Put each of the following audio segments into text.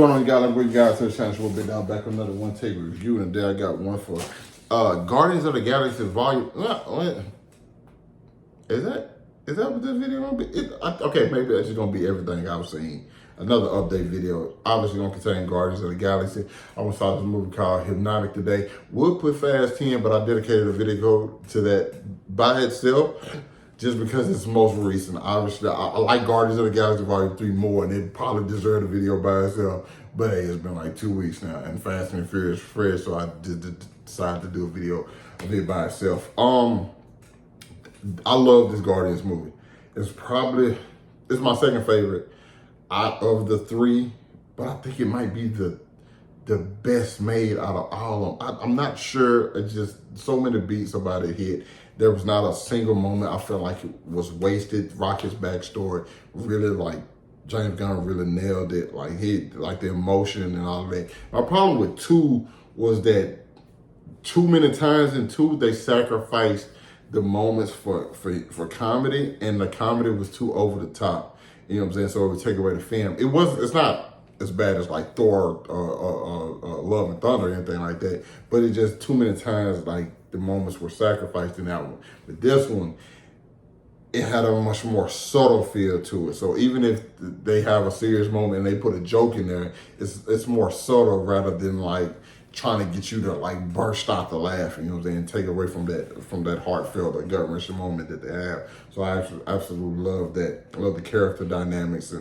Going on, y'all? We got to the channel. We'll be down back another one take review, and there I got one for Guardians of the Galaxy Volume. Is that what this video gonna be? Okay, maybe that's just gonna be everything I've seen. Another update video, obviously gonna contain Guardians of the Galaxy. I was saw this movie called Hypnotic today. Would put Fast 10, but I dedicated a video to that by itself, just because it's most recent. Obviously, I like Guardians of the Galaxy Volume 3 more, and it probably deserved a video by itself. But hey, it's been like 2 weeks now, and Fast and Furious fresh, so I decided to do a video of it by itself. I love this Guardians movie. It's my second favorite out of the three, but I think it might be the best made out of all of them. I'm not sure. It's just so many beats about it hit. There was not a single moment I felt like it was wasted. Rocket's backstory really, like, James Gunn really nailed it. Like, the emotion and all of that. My problem with 2 was that too many times in 2 they sacrificed the moments for comedy, and the comedy was too over the top. You know what I'm saying? So it would take away the film. It's not as bad as like Thor, Love and Thunder or anything like that, but it just too many times like the moments were sacrificed in that one. But this one, it had a much more subtle feel to it. So even if they have a serious moment and they put a joke in there, it's more subtle rather than like trying to get you to like burst out the laugh, you know what I'm saying, take away from that heartfelt or gut-wrenching moment that they have. So I absolutely love that. I love the character dynamics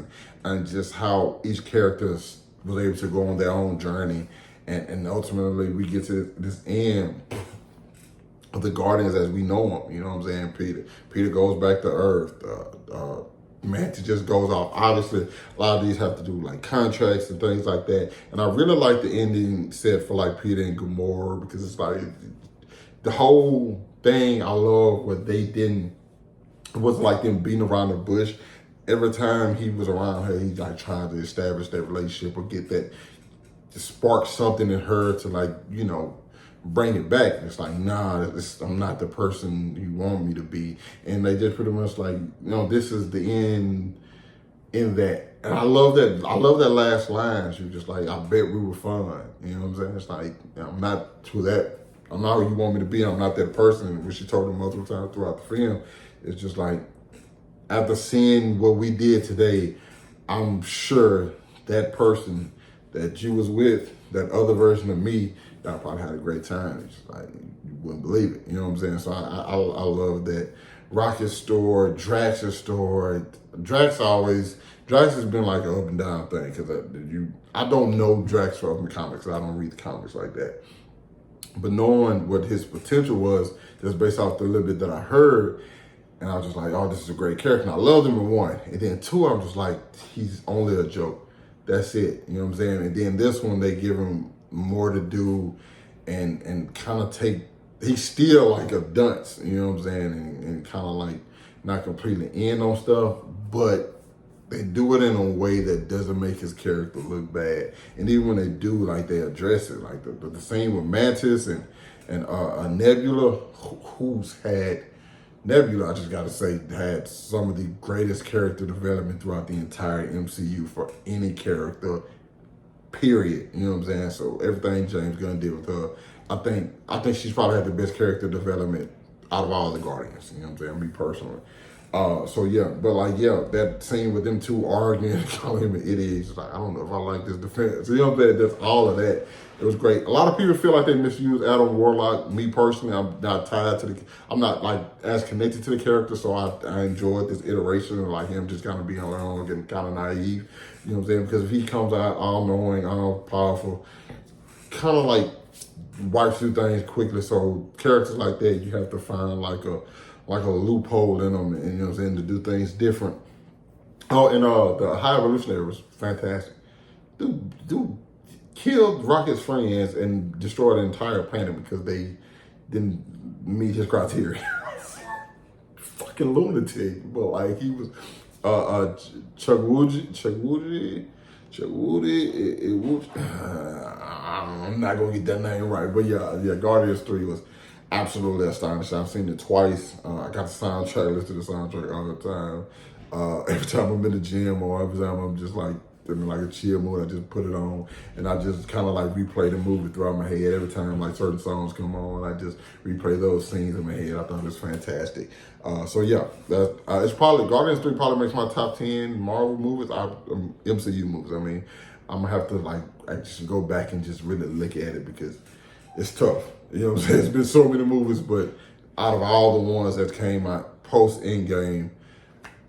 and just how each character was able to go on their own journey. And ultimately we get to this end of the Guardians as we know them, you know what I'm saying? Peter goes back to Earth. Mantis just goes off. Obviously, a lot of these have to do like contracts and things like that. And I really like the ending set for like Peter and Gamora, because it's like the whole thing. I love what they didn't. It wasn't like them beating around the bush. Every time he was around her, he's like trying to establish that relationship or get that, to spark something in her to, like, you know, bring it back. It's like, nah, I'm not the person you want me to be. And they just pretty much like, you know, this is the end in that. And I love that last line. She was just like, I bet we were fun. You know what I'm saying? It's like, I'm not who you want me to be. I'm not that person, which she told him multiple times throughout the film. It's just like, after seeing what we did today, I'm sure that person that you was with, that other version of me, y'all probably had a great time. It's just like, you wouldn't believe it. You know what I'm saying? So I love that. Rocket's story, Drax's story. Drax has been like an up and down thing, because I don't know Drax from the comics. I don't read the comics like that. But knowing what his potential was, just based off the little bit that I heard, and I was just like, oh, this is a great character. And I loved him in 1. And then 2, I'm just like, he's only a joke. That's it. You know what I'm saying? And then this one, they give him more to do and kind of he's still like a dunce, you know what I'm saying? And kind of like not completely in on stuff, but they do it in a way that doesn't make his character look bad. And even when they do, like, they address it. Like the same with Mantis and Nebula, who's had Nebula, I just gotta say, had some of the greatest character development throughout the entire MCU for any character, period. You know what I'm saying? So everything James Gunn did with her, I think she's probably had the best character development out of all the Guardians. You know what I'm saying? Me personally. So yeah, but like, yeah, that scene with them two arguing, calling him an idiot, it's like, I don't know if I like this defense. You know what I'm saying? That's all of that. It was great. A lot of people feel like they misuse Adam Warlock. Me personally, I'm not tied to I'm not like as connected to the character, so I enjoyed this iteration of like him just kind of being alone and kind of naive. You know what I'm saying? Because if he comes out all knowing, all powerful, kind of like wipes through things quickly. So characters like that, you have to find like a loophole in them, and you know what I'm saying, to do things different. Oh, and the High Evolutionary was fantastic. Dude killed Rocket's friends and destroyed the entire planet because they didn't meet his criteria. Fucking lunatic. But like, he was Chugwuji. I'm not gonna get that name right, but yeah, Guardians 3 was absolutely astonishing. I've seen it twice. I got the soundtrack, listen to the soundtrack all the time. Every time I'm in the gym or every time I'm just like in like a chill mood, I just put it on and I just kind of like replay the movie throughout my head. Every time like certain songs come on, I just replay those scenes in my head. I thought it was fantastic. So yeah, it's probably Guardians 3 probably makes my top 10 Marvel movies, MCU movies. I mean, I'm gonna have to like actually go back and just really look at it because it's tough. You know what I'm saying? It's been so many movies, but out of all the ones that came out post Endgame,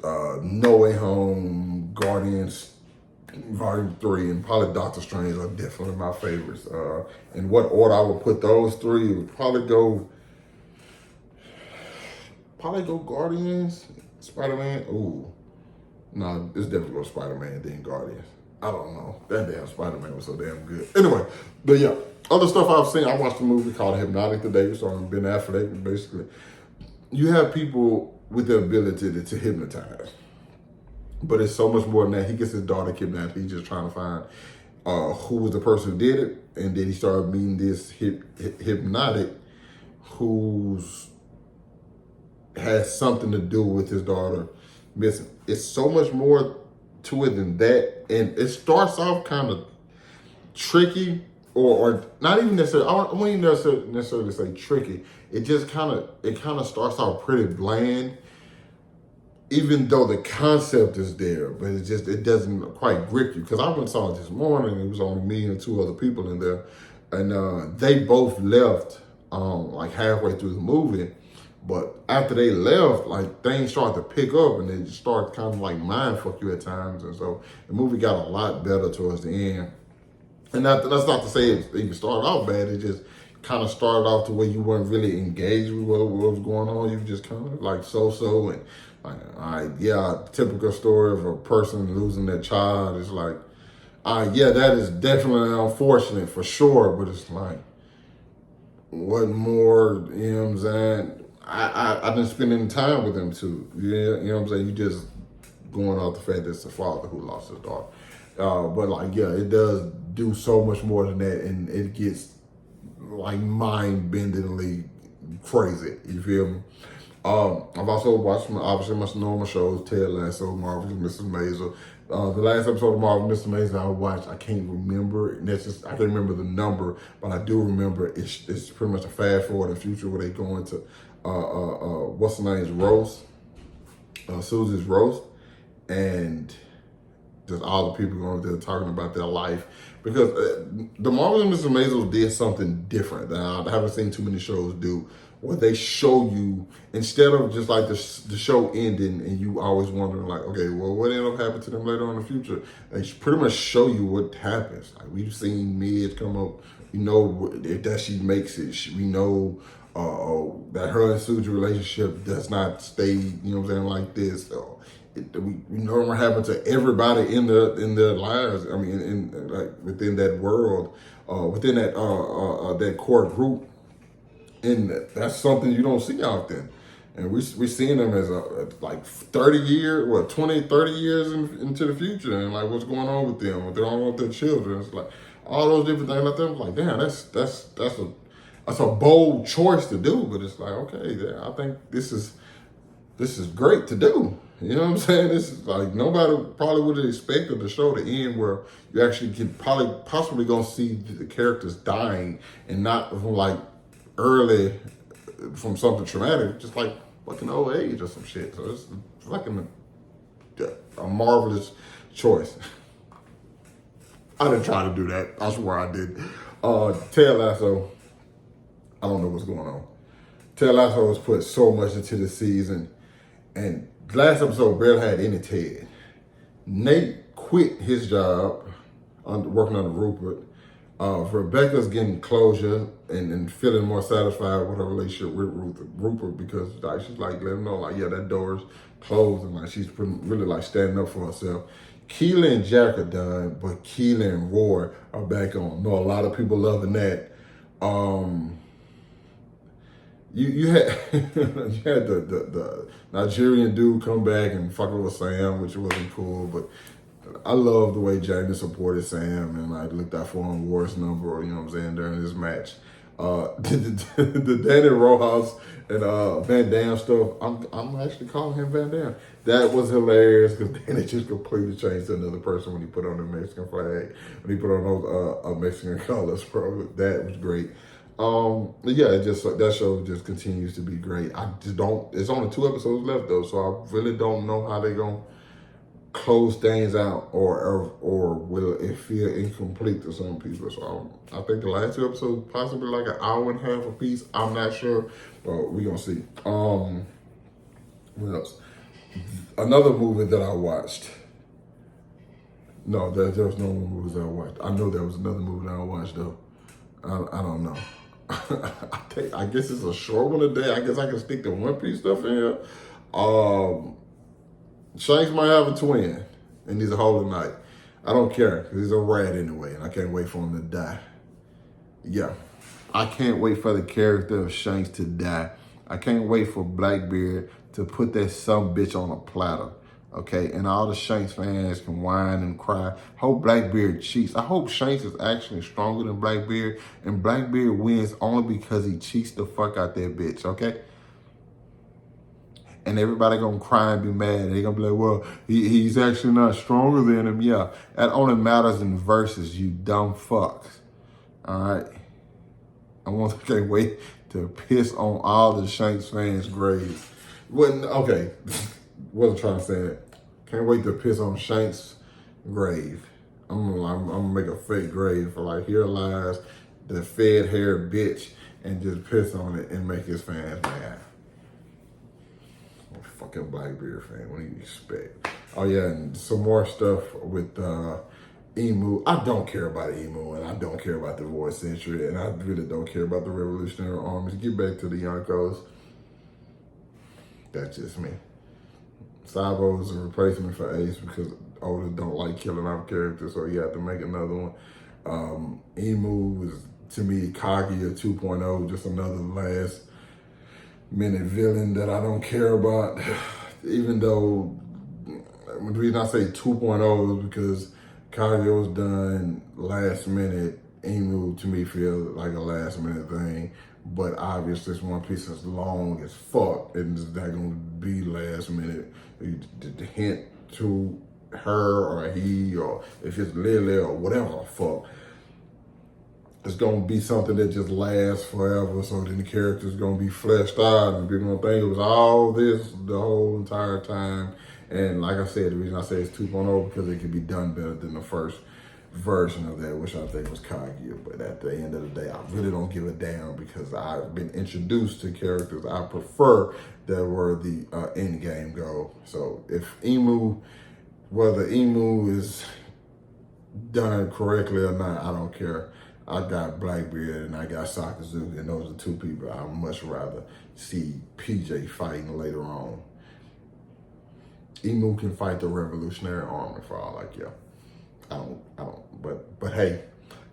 No Way Home, Guardians Volume 3, and probably Doctor Strange are definitely my favorites. In what order I would put those three, it would probably go Guardians, Spider-Man. Ooh, no, it's definitely go Spider-Man, then Guardians. I don't know. That damn Spider-Man was so damn good. Anyway, but yeah, other stuff I've seen. I watched a movie called Hypnotic today, starring Ben Affleck. Basically, you have people with the ability to hypnotize. But it's so much more than that. He gets his daughter kidnapped. He's just trying to find who was the person who did it. And then he started meeting this hypnotic who's has something to do with his daughter missing. It's so much more to it than that. And it starts off kind of tricky or not even necessarily, I wouldn't even necessarily say tricky. It just kind of starts out pretty bland, even though the concept is there, but it doesn't quite grip you. Because I went and saw it this morning, it was only me and two other people in there, and they both left like halfway through the movie. But after they left, like things started to pick up and they just started kind of like mind fuck you at times. And so the movie got a lot better towards the end. And that's not to say it even started out bad. It just kind of started off the way you weren't really engaged with what was going on. You were just kind of like so and like, all right, yeah, typical story of a person losing their child is like, yeah, that is definitely unfortunate for sure. But it's like, what more, you know what I'm saying? I didn't spend any time with them too. Yeah, you know what I'm saying? You just going off the fact that it's the father who lost his daughter. But like, yeah, it does do so much more than that, and it gets like mind-bendingly crazy. You feel me? I've also watched my normal shows, Ted Lasso, Marvelous Mrs. Maisel. The last episode of Marvelous Mrs. Maisel I watched, I can't remember. And that's just I can't remember the number, but I do remember it's pretty much a fast forward in the future where they go into what's the name's roast, Susie's roast, and just all the people going there talking about their life. Because the Marvelous Mrs. Maisel did something different that I haven't seen too many shows do, where they show you, instead of just like the show ending and you always wondering like, okay, well, what ended up happening to them later on in the future? They pretty much show you what happens. Like we've seen Midge come up, you know, that she makes it. We know that her and Sue's relationship does not stay, you know what I'm saying, like this. We know what happened to everybody in their lives. I mean, in like within that world, within that that core group, and that's something you don't see often. And we're seeing them as like 30 years, 20, 30 years into the future, and like what's going on with them, what they're on with their children. It's like all those different things like that. I'm like, damn, that's a bold choice to do, but it's like, okay, yeah, I think this is great to do. You know what I'm saying? This is like nobody probably would have expected the show to end where you actually can possibly gonna see the characters dying, and not from like early from something traumatic, just like fucking old age or some shit. So it's fucking a marvelous choice. I didn't try to do that. I swear I did. Ted Lasso, I don't know what's going on. Ted Lasso has put so much into the season, and the last episode barely had any Ted. Nate quit his job working under Rupert. Rebecca's getting closure and feeling more satisfied with her relationship with Rupert because like, she's like letting him know like, yeah, that door's closed, and like she's really like standing up for herself. Keely and Jack are done, but Keely and Roy are back on. I know a lot of people loving that. You had you had the Nigerian dude come back and fuck with Sam, which wasn't cool, but I love the way Jamie supported Sam and like looked out for him, wore his number, you know what I'm saying, during this match. The Danny Rojas and Van Dam stuff. I'm actually calling him Van Dam. That was hilarious because Danny just completely changed to another person when he put on the Mexican flag, when he put on those Mexican colors, bro. That was great. Yeah, it just that show just continues to be great. I just don't. It's only 2 episodes left though, so I really don't know how they're gonna close things out, or will it feel incomplete to some people. So I think the last 2 episodes possibly like an hour and a half a piece. I'm not sure, but we're gonna see. What else? Another movie that I watched. No, there was no more movies that I watched. I know there was another movie that I watched though. I don't know. I guess it's a short one today. I guess I can stick the One Piece stuff in here. Shanks might have a twin, and he's a Holy Knight. I don't care, because he's a rat anyway, and I can't wait for him to die. Yeah, I can't wait for the character of Shanks to die. I can't wait for Blackbeard to put that bitch on a platter, okay? And all the Shanks fans can whine and cry. Hope Blackbeard cheats. I hope Shanks is actually stronger than Blackbeard, and Blackbeard wins only because he cheats the fuck out that bitch, okay? And everybody gonna cry and be mad. They gonna be like, well, he's actually not stronger than him. Yeah, that only matters in verses, you dumb fucks. All right. Can't wait to piss on all the Shanks fans' graves. Okay, wasn't trying to say that. Can't wait to piss on Shanks' grave. I'm gonna make a fake grave for like, here lies the fed hair bitch, and just piss on it and make his fans mad. Fucking Blackbeard fan, what do you expect? Oh yeah, and some more stuff with Emu. I don't care about Emu, and I don't care about the voice century, and I really don't care about the Revolutionary Armies. Get back to the Yonkos. That's just me. Sabo is a replacement for Ace because Oda don't like killing off characters, so he had to make another one. Emu is, to me, Kaguya 2.0, just another last minute villain that I don't care about, even though the reason I say 2.0 is because Kaguya was done last minute. Emu to me feels like a last minute thing, but obviously this One Piece is long as fuck and it's not gonna be last minute. The hint to her or he, or if it's Lily or whatever the fuck, it's gonna be something that just lasts forever. So then the character's gonna be fleshed out, and people gonna think it was all this the whole entire time. And like I said, the reason I say it's 2.0 because it can be done better than the first version of that, which I think was Kaguya. But at the end of the day, I really don't give a damn because I've been introduced to characters I prefer that were the end game goal. So if whether Emu is done correctly or not, I don't care. I got Blackbeard and I got Sakazuki, and those are 2 people I'd much rather see PJ fighting later on. Emu can fight the Revolutionary Army for all I care. I don't, but hey,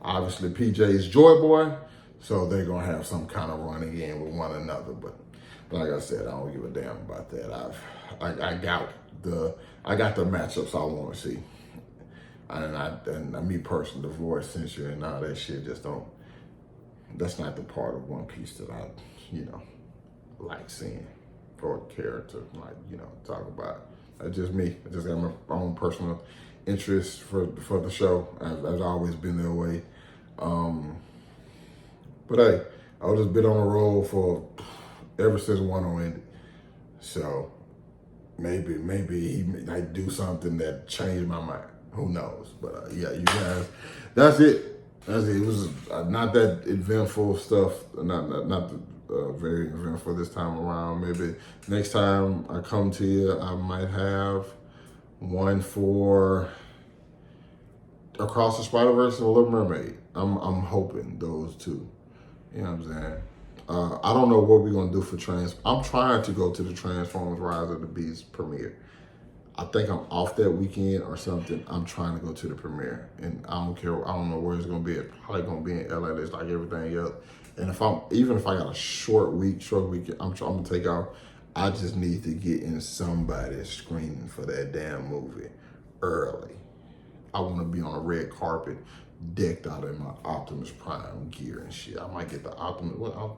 obviously PJ is Joy Boy, so they're gonna have some kind of run again with one another. But like I said, I don't give a damn about that. I got the matchups I want to see. And me personally, the voice censure and all that shit just don't. That's not the part of One Piece that I, like seeing for a character, talk about. That's just me. I just got my own personal interest for the show. I've always been that way. But hey, I've just been on a roll for ever since Wano ended. So maybe he might do something that changed my mind. Who knows? But yeah, you guys, that's it. It was not that eventful stuff. Not very eventful this time around. Maybe next time I come to you, I might have one for Across the Spider-Verse and The Little Mermaid. I'm hoping those 2. You know what I'm saying? I don't know what we're gonna do for I'm trying to go to the Transformers Rise of the Beast premiere. I think I'm off that weekend or something. I'm trying to go to the premiere, and I don't care. I don't know where it's gonna be. It's probably gonna be in LA. It's like everything else. And even if I got a short weekend, I'm gonna take off. I just need to get in somebody's screening for that damn movie early. I want to be on a red carpet decked out in my Optimus Prime gear and shit. I might get the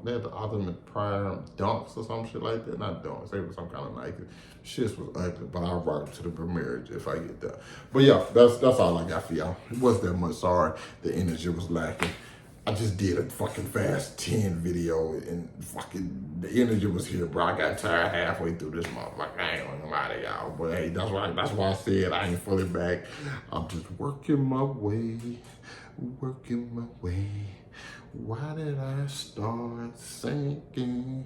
they had the Optimus Prime dunks or some shit like that. Not dunks, they were some kind of Nike. Shit was ugly, but I'll rock them to the premiere if I get that. But yeah, that's all I got for y'all. It wasn't that much. Sorry, the energy was lacking. I just did a fucking Fast 10 video and fucking the energy was here, bro. I got tired halfway through this motherfucker. I ain't gonna lie to y'all. But hey, that's why I said I ain't fully back. I'm just working my way. Why did I start sinking?